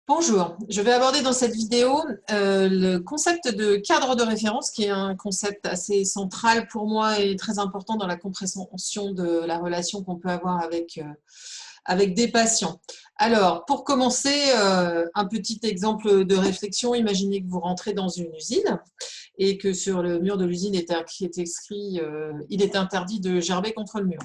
Bonjour, je vais aborder dans cette vidéo le concept de cadre de référence qui est un concept assez central pour moi et très important dans la compréhension de la relation qu'on peut avoir avec des patients. Alors, pour commencer, un petit exemple de réflexion. Imaginez que vous rentrez dans une usine et que sur le mur de l'usine est écrit il est interdit de gerber contre le mur ».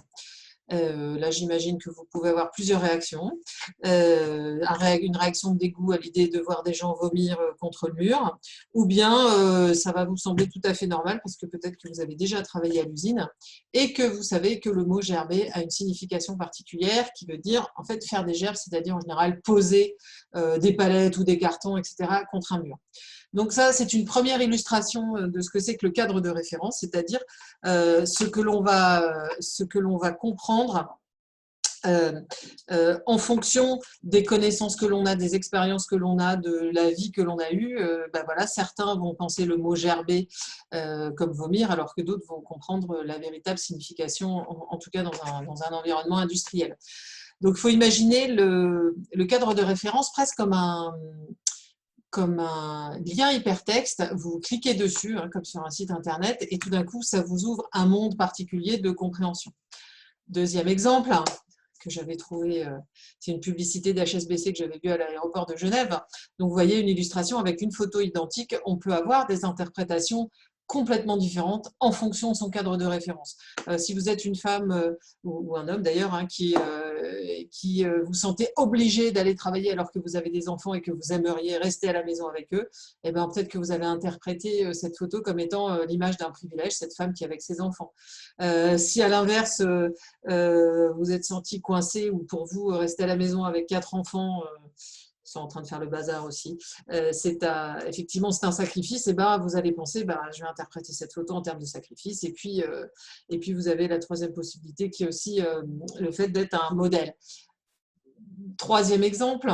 Là, j'imagine que vous pouvez avoir plusieurs réactions. Une réaction de dégoût à l'idée de voir des gens vomir contre le mur, ou bien ça va vous sembler tout à fait normal parce que peut-être que vous avez déjà travaillé à l'usine et que vous savez que le mot gerber a une signification particulière qui veut dire en fait faire des gerbes, c'est-à-dire en général poser des palettes ou des cartons, etc. contre un mur. Donc ça, c'est une première illustration de ce que c'est que le cadre de référence, c'est-à-dire ce que l'on va comprendre en fonction des connaissances que l'on a, des expériences que l'on a, de la vie que l'on a eue. Voilà, certains vont penser le mot gerber comme vomir, alors que d'autres vont comprendre la véritable signification, en tout cas dans un environnement industriel. Donc il faut imaginer le cadre de référence presque comme un lien hypertexte. Vous cliquez dessus, comme sur un site internet, et tout d'un coup, ça vous ouvre un monde particulier de compréhension. Deuxième exemple que j'avais trouvé, c'est une publicité d'HSBC que j'avais vue à l'aéroport de Genève. Donc, vous voyez une illustration avec une photo identique. On peut avoir des interprétations complètement différentes en fonction de son cadre de référence. Si vous êtes une femme ou un homme d'ailleurs qui vous sentez obligé d'aller travailler alors que vous avez des enfants et que vous aimeriez rester à la maison avec eux, eh bien peut-être que vous avez interprété cette photo comme étant l'image d'un privilège, cette femme qui est avec ses enfants. Si à l'inverse vous êtes senti coincé ou pour vous rester à la maison avec 4 enfants sont en train de faire le bazar aussi, effectivement c'est un sacrifice, et vous allez penser je vais interpréter cette photo en termes de sacrifice, et puis vous avez la troisième possibilité qui est aussi le fait d'être un modèle. Troisième exemple,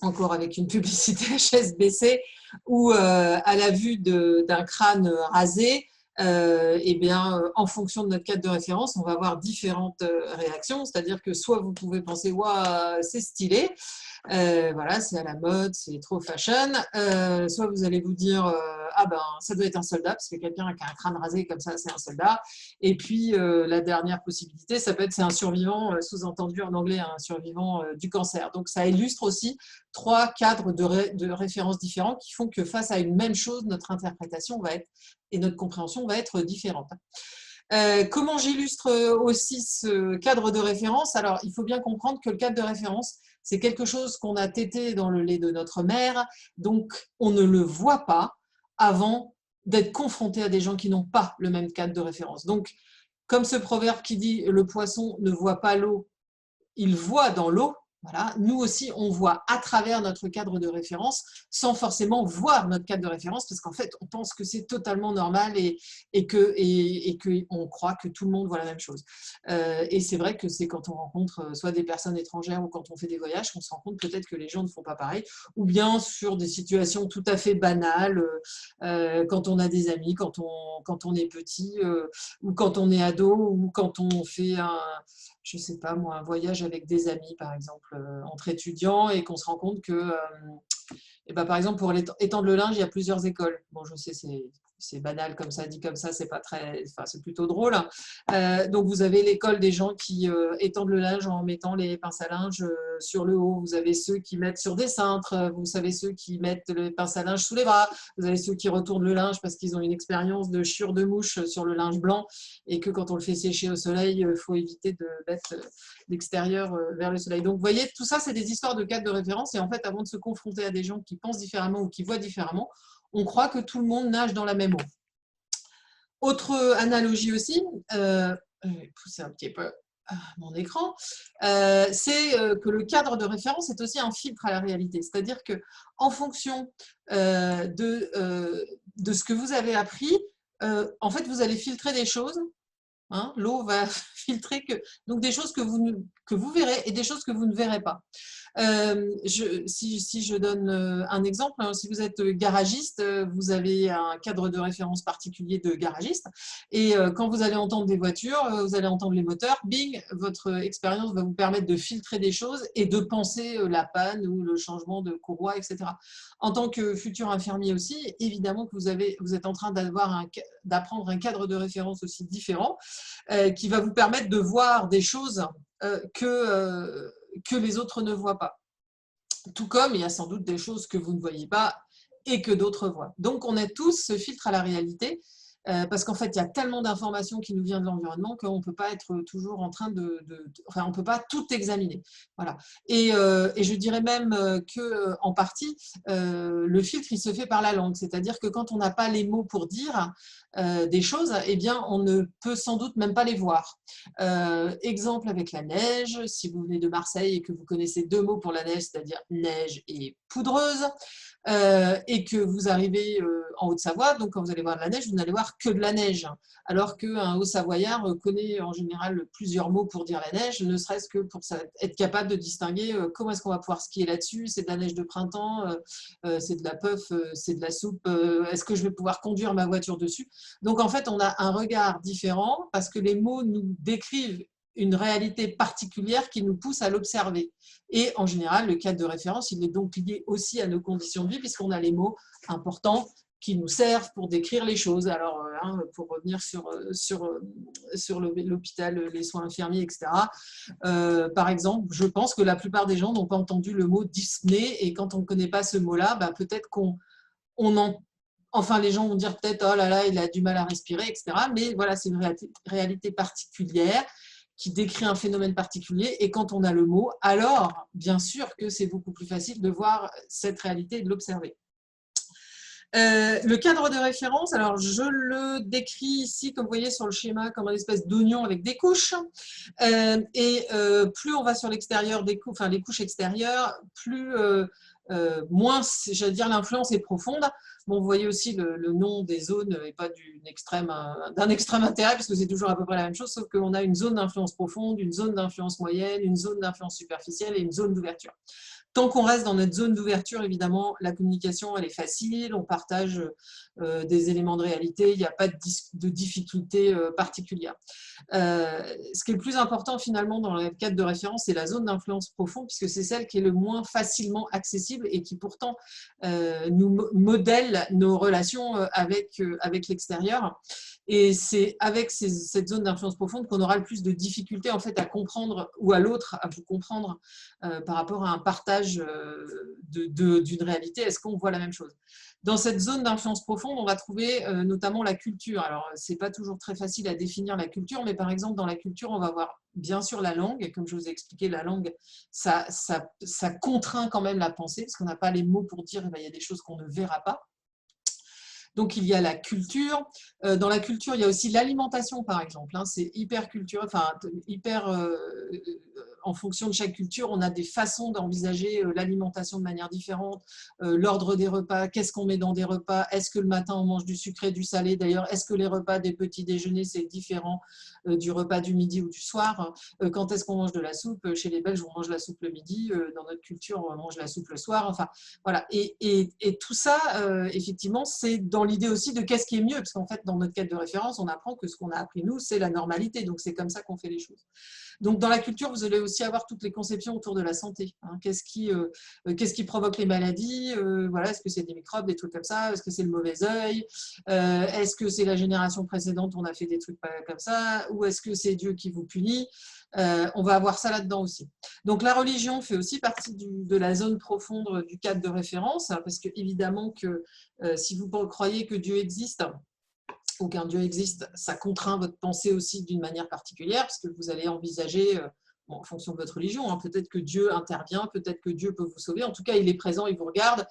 encore avec une publicité HSBC où à la vue d'un crâne rasé, en fonction de notre cadre de référence, on va avoir différentes réactions, c'est-à-dire que soit vous pouvez penser waouh, c'est stylé, voilà, c'est à la mode, c'est trop fashion, soit vous allez vous dire ça doit être un soldat, parce que quelqu'un qui a un crâne rasé comme ça, c'est un soldat. Et puis la dernière possibilité, ça peut être c'est un survivant, sous-entendu en anglais, un survivant du cancer. Donc ça illustre aussi 3 cadres de références différents qui font que face à une même chose, notre interprétation va être et notre compréhension va être différente. Comment j'illustre aussi ce cadre de référence? Alors, il faut bien comprendre que le cadre de référence, c'est quelque chose qu'on a tété dans le lait de notre mère, donc on ne le voit pas avant d'être confronté à des gens qui n'ont pas le même cadre de référence. Donc, comme ce proverbe qui dit « le poisson ne voit pas l'eau, il voit dans l'eau », voilà, nous aussi, on voit à travers notre cadre de référence sans forcément voir notre cadre de référence parce qu'en fait, on pense que c'est totalement normal et qu'on croit que tout le monde voit la même chose. Et c'est vrai que c'est quand on rencontre soit des personnes étrangères ou quand on fait des voyages qu'on se rend compte peut-être que les gens ne font pas pareil, ou bien sur des situations tout à fait banales, quand on a des amis, quand on est petit, ou quand on est ado, ou quand on fait je ne sais pas moi, un voyage avec des amis, par exemple, entre étudiants, et qu'on se rend compte que, par exemple, pour étendre le linge, il y a plusieurs écoles. Bon, je sais, c'est banal comme ça, dit comme ça, c'est pas très, enfin, c'est plutôt drôle. Donc, vous avez l'école des gens qui étendent le linge en mettant les pinces à linge sur le haut. Vous avez ceux qui mettent sur des cintres. Vous savez ceux qui mettent les pinces à linge sous les bras. Vous avez ceux qui retournent le linge parce qu'ils ont une expérience de chiure de mouche sur le linge blanc et que quand on le fait sécher au soleil, il faut éviter de mettre l'extérieur vers le soleil. Donc, vous voyez, tout ça, c'est des histoires de cadres de référence. Et en fait, avant de se confronter à des gens qui pensent différemment ou qui voient différemment, on croit que tout le monde nage dans la même eau. Autre analogie aussi, je vais pousser un petit peu mon écran, c'est que le cadre de référence est aussi un filtre à la réalité. C'est-à-dire qu'en fonction de ce que vous avez appris, en fait, vous allez filtrer des choses. L'eau va filtrer donc des choses que vous verrez et des choses que vous ne verrez pas. Si je donne un exemple, hein, si vous êtes garagiste, vous avez un cadre de référence particulier de garagiste et quand vous allez entendre des voitures, vous allez entendre les moteurs, bing, votre expérience va vous permettre de filtrer des choses et de penser la panne ou le changement de courroie, etc. En tant que futur infirmier aussi, évidemment que vous êtes en train d'apprendre un cadre de référence aussi différent qui va vous permettre de voir des choses que les autres ne voient pas. Tout comme il y a sans doute des choses que vous ne voyez pas et que d'autres voient. Donc, on a tous ce filtre à la réalité parce qu'en fait, il y a tellement d'informations qui nous viennent de l'environnement qu'on ne peut pas être toujours en train enfin, on ne peut pas tout examiner. Voilà. Et je dirais même qu'en partie, le filtre, il se fait par la langue. C'est-à-dire que quand on n'a pas les mots pour dire des choses, eh bien, on ne peut sans doute même pas les voir. Exemple avec la neige, si vous venez de Marseille et que vous connaissez 2 mots pour la neige, c'est-à-dire neige et poudreuse, et que vous arrivez en Haute-Savoie, donc quand vous allez voir de la neige, vous n'allez voir que de la neige, alors qu'un Haut-Savoyard connaît en général plusieurs mots pour dire la neige, ne serait-ce que pour être capable de distinguer comment est-ce qu'on va pouvoir skier là-dessus, c'est de la neige de printemps, c'est de la puff, c'est de la soupe, est-ce que je vais pouvoir conduire ma voiture dessus? Donc en fait, on a un regard différent parce que les mots nous décrivent une réalité particulière qui nous pousse à l'observer. Et en général, le cadre de référence, il est donc lié aussi à nos conditions de vie puisqu'on a les mots importants qui nous servent pour décrire les choses. Alors, pour revenir sur l'hôpital, les soins infirmiers, etc. Par exemple, je pense que la plupart des gens n'ont pas entendu le mot dyspnée et quand on ne connaît pas ce mot-là, bah, peut-être enfin, les gens vont dire peut-être, oh là là, il a du mal à respirer, etc. Mais voilà, c'est une réalité particulière qui décrit un phénomène particulier. Et quand on a le mot, alors, bien sûr que c'est beaucoup plus facile de voir cette réalité et de l'observer. Le cadre de référence, alors je le décris ici, comme vous voyez sur le schéma, comme une espèce d'oignon avec des couches. Plus on va sur l'extérieur des couches, enfin les couches extérieures, plus moins, j'allais dire, l'influence est profonde. Bon, vous voyez aussi le nom des zones n'est pas d'un extrême intérêt, puisque c'est toujours à peu près la même chose, sauf qu'on a une zone d'influence profonde, une zone d'influence moyenne, une zone d'influence superficielle et une zone d'ouverture. Tant qu'on reste dans notre zone d'ouverture, évidemment, la communication, elle est facile, on partage des éléments de réalité, il n'y a pas de difficulté particulière. Ce qui est le plus important finalement dans le cadre de référence, c'est la zone d'influence profonde, puisque c'est celle qui est le moins facilement accessible et qui pourtant nous modèle nos relations avec l'extérieur. Et c'est avec cette zone d'influence profonde qu'on aura le plus de difficultés en fait à comprendre, ou à l'autre à vous comprendre par rapport à un partage d'une réalité. Est-ce qu'on voit la même chose? Dans cette zone d'influence profonde, on va trouver notamment la culture. Alors, ce n'est pas toujours très facile à définir la culture, mais par exemple, dans la culture, on va voir bien sûr la langue. Et comme je vous ai expliqué, la langue, ça contraint quand même la pensée, parce qu'on n'a pas les mots pour dire il y a des choses qu'on ne verra pas. Donc, il y a la culture. Dans la culture, il y a aussi l'alimentation, par exemple. C'est hyper culturel, enfin, en fonction de chaque culture, on a des façons d'envisager l'alimentation de manière différente. L'ordre des repas, qu'est-ce qu'on met dans des repas? Est-ce que le matin, on mange du sucré, du salé? D'ailleurs, est-ce que les repas des petits déjeuners, c'est différent du repas du midi ou du soir? Quand est-ce qu'on mange de la soupe? Chez les Belges, on mange la soupe le midi. Dans notre culture, on mange la soupe le soir. Enfin, voilà. Et tout ça, effectivement, c'est dans l'idée aussi de qu'est-ce qui est mieux, parce qu'en fait, dans notre cadre de référence, on apprend que ce qu'on a appris, nous, c'est la normalité. Donc, c'est comme ça qu'on fait les choses. Donc, dans la culture, vous allez aussi avoir toutes les conceptions autour de la santé. Qu'est-ce qui provoque les maladies? Voilà, est-ce que c'est des microbes, des trucs comme ça? Est-ce que c'est le mauvais œil? Est-ce que c'est la génération précédente, on a fait des trucs pas comme ça? Ou est-ce que c'est Dieu qui vous punit? On va avoir ça là-dedans aussi. Donc, la religion fait aussi partie de la zone profonde du cadre de référence, parce que évidemment que si vous croyez que Dieu existe, ou qu'un Dieu existe, ça contraint votre pensée aussi d'une manière particulière, parce que vous allez envisager, en fonction de votre religion, peut-être que Dieu intervient, peut-être que Dieu peut vous sauver, en tout cas il est présent, il vous regarde.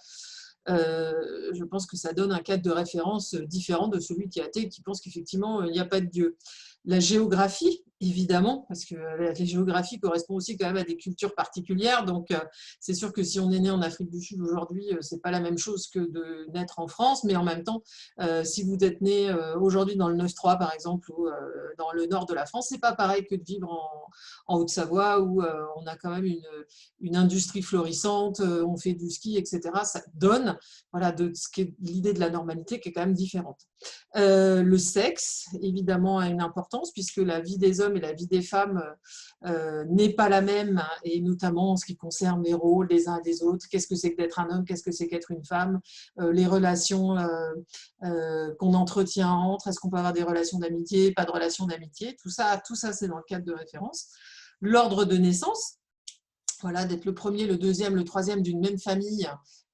Je pense que ça donne un cadre de référence différent de celui qui est athée, qui pense qu'effectivement il n'y a pas de Dieu. La géographie Évidemment, parce que la géographie correspond aussi quand même à des cultures particulières. Donc, c'est sûr que si on est né en Afrique du Sud aujourd'hui, c'est pas la même chose que de naître en France. Mais en même temps, si vous êtes né aujourd'hui dans le 9-3, par exemple, ou dans le nord de la France, c'est pas pareil que de vivre en Haute-Savoie où on a quand même une industrie florissante, on fait du ski, etc. Ça donne, voilà, de ce qui est l'idée de la normalité qui est quand même différente. Le sexe, évidemment, a une importance puisque la vie des hommes et la vie des femmes n'est pas la même, et notamment en ce qui concerne les rôles des uns et des autres. Qu'est-ce que c'est que d'être un homme? Qu'est-ce que c'est qu'être une femme? Les relations qu'on entretient entre, est-ce qu'on peut avoir des relations d'amitié, pas de relations d'amitié? Tout ça, c'est dans le cadre de référence. L'ordre de naissance, voilà, d'être le premier, le deuxième, le troisième d'une même famille,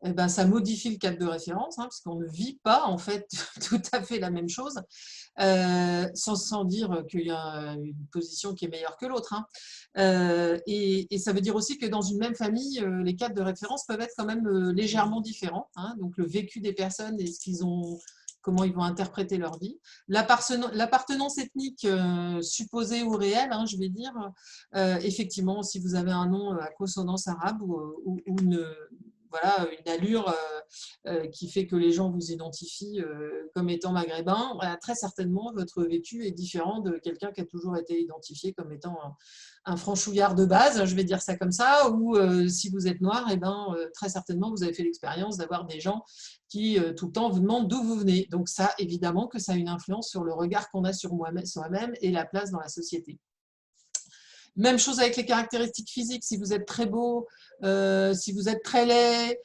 eh ben, ça modifie le cadre de référence, hein, parce qu'on ne vit pas en fait tout à fait la même chose, sans dire qu'il y a une position qui est meilleure que l'autre. Hein. Et ça veut dire aussi que dans une même famille, les cadres de référence peuvent être quand même légèrement différents. Hein, donc le vécu des personnes et ce qu'ils ont, comment ils vont interpréter leur vie. L'appartenance ethnique supposée ou réelle, hein, je vais dire, effectivement, si vous avez un nom à consonance arabe ou voilà, une allure qui fait que les gens vous identifient comme étant maghrébin, voilà, très certainement, votre vécu est différent de quelqu'un qui a toujours été identifié comme étant un franchouillard de base, je vais dire ça comme ça, ou si vous êtes noir, eh ben, très certainement, vous avez fait l'expérience d'avoir des gens qui, tout le temps, vous demandent d'où vous venez. Donc ça, évidemment que ça a une influence sur le regard qu'on a sur soi-même et la place dans la société. Même chose avec les caractéristiques physiques. Si vous êtes très beau, si vous êtes très laid,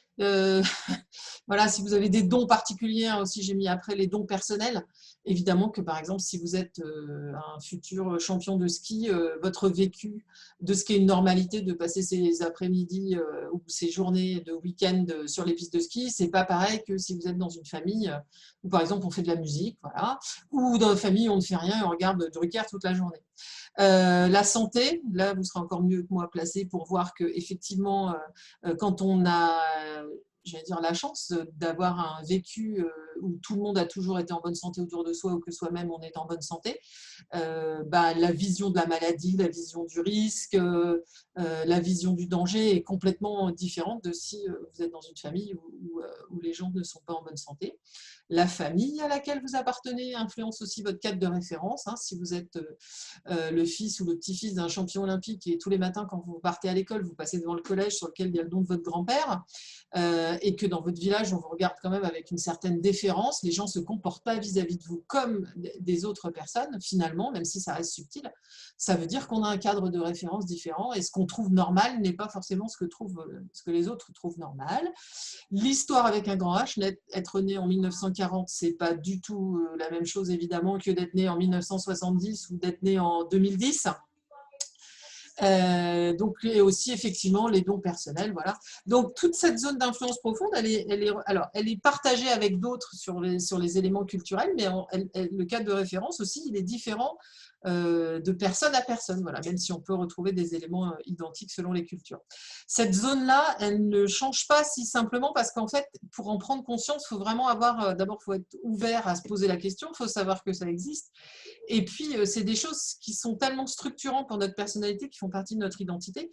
voilà, si vous avez des dons particuliers, aussi j'ai mis après les dons personnels. Évidemment que par exemple, si vous êtes un futur champion de ski, votre vécu de ce qui est une normalité de passer ses après-midi ou ses journées de week-end sur les pistes de ski, c'est pas pareil que si vous êtes dans une famille où par exemple on fait de la musique, voilà, ou dans une famille où on ne fait rien et on regarde Drucker toute la journée. La santé, là vous serez encore mieux que moi placé pour voir que effectivement quand on a j'allais dire la chance d'avoir un vécu où tout le monde a toujours été en bonne santé autour de soi ou que soi-même on est en bonne santé, bah, la vision de la maladie, la vision du risque, la vision du danger est complètement différente de si vous êtes dans une famille où les gens ne sont pas en bonne santé. La famille à laquelle vous appartenez influence aussi votre cadre de référence. Hein. Si vous êtes le fils ou le petit-fils d'un champion olympique et tous les matins quand vous partez à l'école, vous passez devant le collège sur lequel il y a le nom de votre grand-père, et que dans votre village, on vous regarde quand même avec une certaine déférence, les gens ne se comportent pas vis-à-vis de vous comme des autres personnes, finalement, même si ça reste subtil, ça veut dire qu'on a un cadre de référence différent et ce qu'on trouve normal n'est pas forcément ce que les autres trouvent normal. L'histoire avec un grand H, être né en 1940, c'est pas du tout la même chose évidemment que d'être né en 1970 ou d'être né en 2010. Donc, et aussi effectivement les dons personnels, voilà. Donc toute cette zone d'influence profonde, elle est partagée avec d'autres sur les éléments culturels, mais le cadre de référence aussi, il est différent de personne à personne, voilà, même si on peut retrouver des éléments identiques selon les cultures. Cette zone-là, elle ne change pas si simplement parce qu'en fait, pour en prendre conscience, il faut vraiment avoir, d'abord, il faut être ouvert à se poser la question, il faut savoir que ça existe. Et puis, c'est des choses qui sont tellement structurantes pour notre personnalité, qui font partie de notre identité,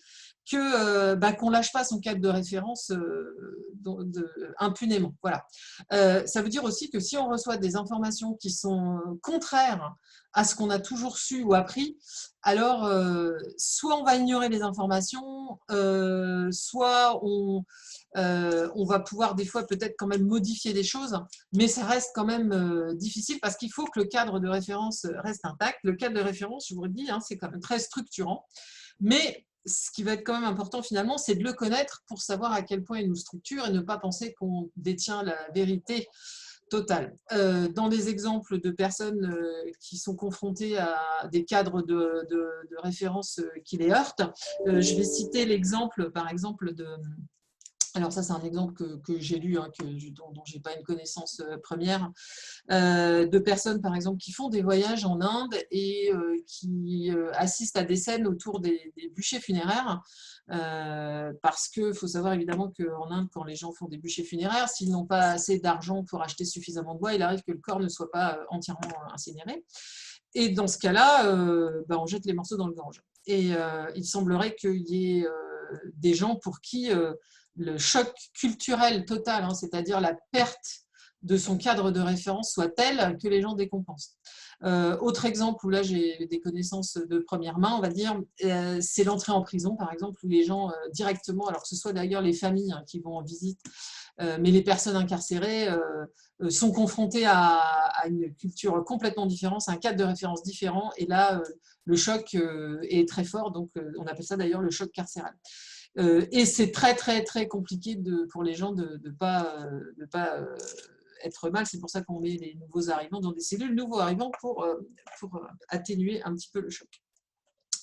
que qu'on ne lâche pas son cadre de référence impunément. Voilà. Ça veut dire aussi que si on reçoit des informations qui sont contraires à ce qu'on a toujours su ou appris, alors soit on va ignorer les informations, soit on va pouvoir des fois peut-être quand même modifier des choses, mais ça reste quand même difficile parce qu'il faut que le cadre de référence reste intact. Le cadre de référence, je vous le dis, hein, c'est quand même très structurant, mais ce qui va être quand même important finalement, c'est de le connaître pour savoir à quel point il nous structure et ne pas penser qu'on détient la vérité totale. Dans les exemples de personnes qui sont confrontées à des cadres de référence qui les heurtent, je vais citer l'exemple, par exemple, alors ça c'est un exemple que j'ai lu, hein, dont je n'ai pas une connaissance première, de personnes par exemple qui font des voyages en Inde et qui assistent à des scènes autour des bûchers funéraires, parce qu'il faut savoir évidemment qu'en Inde, quand les gens font des bûchers funéraires, s'ils n'ont pas assez d'argent pour acheter suffisamment de bois, il arrive que le corps ne soit pas entièrement incinéré. Et dans ce cas-là, on jette les morceaux dans le Gange. Et il semblerait qu'il y ait des gens pour qui le choc culturel total, hein, c'est-à-dire la perte de son cadre de référence, soit tel que les gens décompensent. Autre exemple où là j'ai des connaissances de première main, on va dire, c'est l'entrée en prison, par exemple, où les gens directement, alors que ce soit d'ailleurs les familles qui vont en visite, mais les personnes incarcérées sont confrontées à une culture complètement différente, un cadre de référence différent, et là, le choc est très fort, donc on appelle ça d'ailleurs le choc carcéral. Et c'est très, très, très compliqué pour les gens de ne pas être mal. C'est pour ça qu'on met les nouveaux arrivants dans des cellules nouveaux arrivants pour atténuer un petit peu le choc.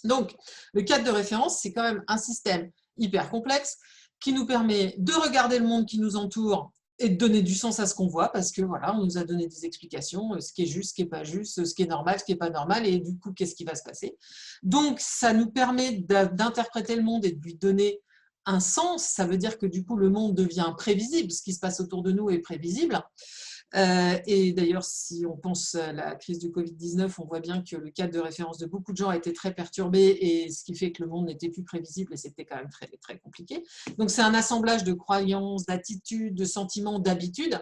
Donc, le cadre de référence, c'est quand même un système hyper complexe qui nous permet de regarder le monde qui nous entoure et de donner du sens à ce qu'on voit, parce que voilà, on nous a donné des explications, ce qui est juste, ce qui n'est pas juste, ce qui est normal, ce qui n'est pas normal, et du coup, qu'est-ce qui va se passer? Donc, ça nous permet d'interpréter le monde et de lui donner un sens. Ça veut dire que du coup, le monde devient prévisible, ce qui se passe autour de nous est prévisible. Et d'ailleurs, si on pense à la crise du Covid-19, on voit bien que le cadre de référence de beaucoup de gens a été très perturbé, et ce qui fait que le monde n'était plus prévisible et c'était quand même très, très compliqué. Donc, c'est un assemblage de croyances, d'attitudes, de sentiments, d'habitudes,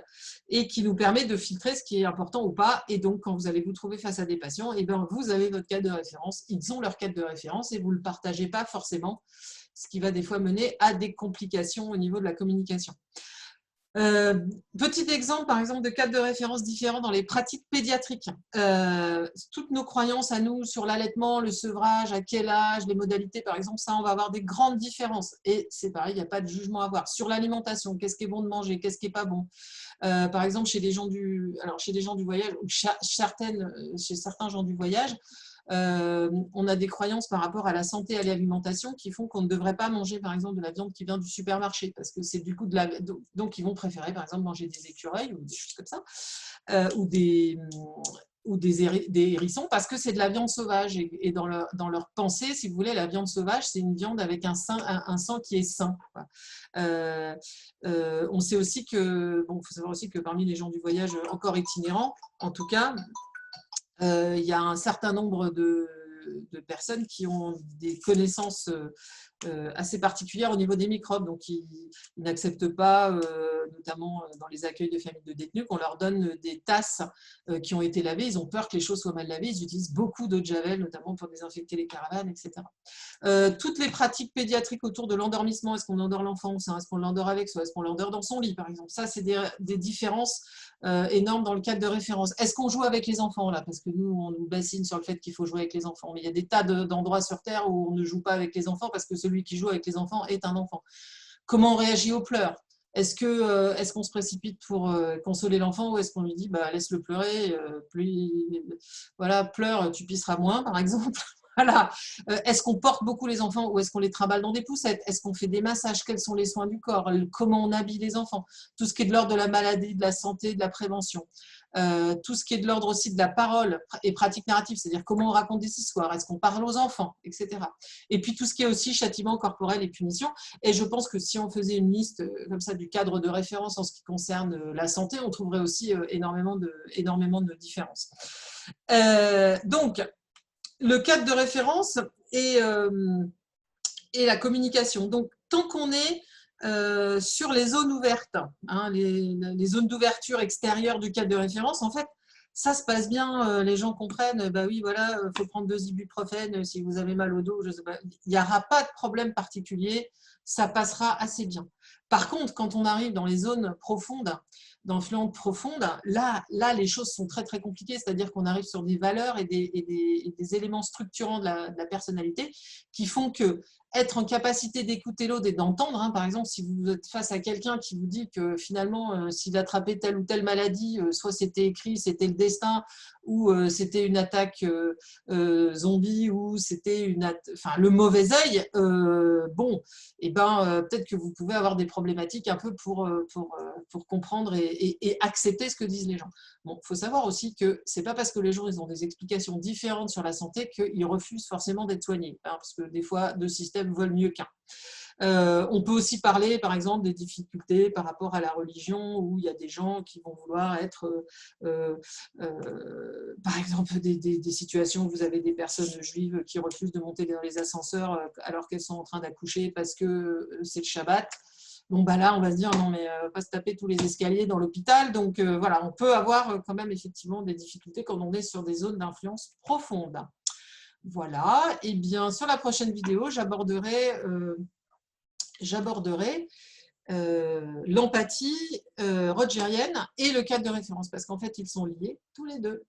et qui nous permet de filtrer ce qui est important ou pas. Et donc, quand vous allez vous trouver face à des patients, et bien, vous avez votre cadre de référence, ils ont leur cadre de référence et vous ne le partagez pas forcément, ce qui va des fois mener à des complications au niveau de la communication. Petit exemple, par exemple, de cadres de référence différents dans les pratiques pédiatriques. Toutes nos croyances à nous sur l'allaitement, le sevrage, à quel âge, les modalités, par exemple, ça, on va avoir des grandes différences. Et c'est pareil, il n'y a pas de jugement à avoir. Sur l'alimentation, qu'est-ce qui est bon de manger, qu'est-ce qui n'est pas bon. Par exemple, chez les gens du voyage, ou chez certains gens du voyage, on a des croyances par rapport à la santé et à l'alimentation qui font qu'on ne devrait pas manger par exemple de la viande qui vient du supermarché, parce que c'est du coup donc ils vont préférer par exemple manger des écureuils ou des choses comme ça, ou des hérissons, parce que c'est de la viande sauvage, et dans leur pensée, si vous voulez, la viande sauvage, c'est une viande avec un sang qui est sain. On sait aussi que, faut savoir aussi que parmi les gens du voyage encore itinérants, en tout cas, il y a un certain nombre de personnes qui ont des connaissances assez particulières au niveau des microbes. Donc, ils n'acceptent pas, notamment dans les accueils de familles de détenus, qu'on leur donne des tasses qui ont été lavées. Ils ont peur que les choses soient mal lavées. Ils utilisent beaucoup d'eau de javel, notamment pour désinfecter les caravanes, etc. Toutes les pratiques pédiatriques autour de l'endormissement, est-ce qu'on endort l'enfant, est-ce qu'on l'endort avec soi, est-ce qu'on l'endort dans son lit, par exemple. Ça, c'est des différences énormes dans le cadre de référence. Est-ce qu'on joue avec les enfants, là? Parce que nous, on nous bassine sur le fait qu'il faut jouer avec les enfants. Mais il y a des tas d'endroits sur Terre où on ne joue pas avec les enfants parce que celui qui joue avec les enfants est un enfant. Comment on réagit aux pleurs? Est-ce qu'on se précipite pour consoler l'enfant, ou est-ce qu'on lui dit laisse-le pleurer, voilà, pleure, tu pisseras moins, par exemple. Voilà. Est-ce qu'on porte beaucoup les enfants ou est-ce qu'on les trimballe dans des poussettes? Est-ce qu'on fait des massages? Quels sont les soins du corps? Comment on habille les enfants? Tout ce qui est de l'ordre de la maladie, de la santé, de la prévention. Tout ce qui est de l'ordre aussi de la parole et pratique narrative, c'est-à-dire comment on raconte des histoires, est-ce qu'on parle aux enfants, etc. Et puis tout ce qui est aussi châtiment corporel et punition. Et je pense que si on faisait une liste comme ça du cadre de référence en ce qui concerne la santé, on trouverait aussi énormément de différences. Donc, le cadre de référence et la communication. Donc, tant qu'on est sur les zones ouvertes, hein, les zones d'ouverture extérieures du cadre de référence, en fait, ça se passe bien, les gens comprennent, oui, voilà, il faut prendre 2 ibuprofène si vous avez mal au dos, je sais pas, il n'y aura pas de problème particulier, ça passera assez bien. Par contre, quand on arrive dans les zones profondes, d'influence profonde, là, les choses sont très, très compliquées, c'est-à-dire qu'on arrive sur des valeurs et des éléments structurants de la personnalité qui font que être en capacité d'écouter l'autre et d'entendre, hein, par exemple, si vous êtes face à quelqu'un qui vous dit que finalement, s'il attrapait telle ou telle maladie, soit c'était écrit, c'était le destin, ou c'était une attaque zombie, ou c'était le mauvais œil, peut-être que vous pouvez avoir des problématiques un peu pour pour comprendre et accepter ce que disent les gens. Bon, il faut savoir aussi que ce n'est pas parce que les gens ils ont des explications différentes sur la santé qu'ils refusent forcément d'être soignés, hein, parce que des fois, deux systèmes valent mieux qu'un. On peut aussi parler, par exemple, des difficultés par rapport à la religion, où il y a des gens qui vont vouloir être, par exemple, des situations où vous avez des personnes juives qui refusent de monter dans les ascenseurs alors qu'elles sont en train d'accoucher parce que c'est le Shabbat. Donc bah là, on va se dire, non, mais pas se taper tous les escaliers dans l'hôpital. Donc voilà, on peut avoir quand même effectivement des difficultés quand on est sur des zones d'influence profonde. Voilà, et bien sur la prochaine vidéo, j'aborderai l'empathie rogerienne et le cadre de référence, parce qu'en fait, ils sont liés tous les deux.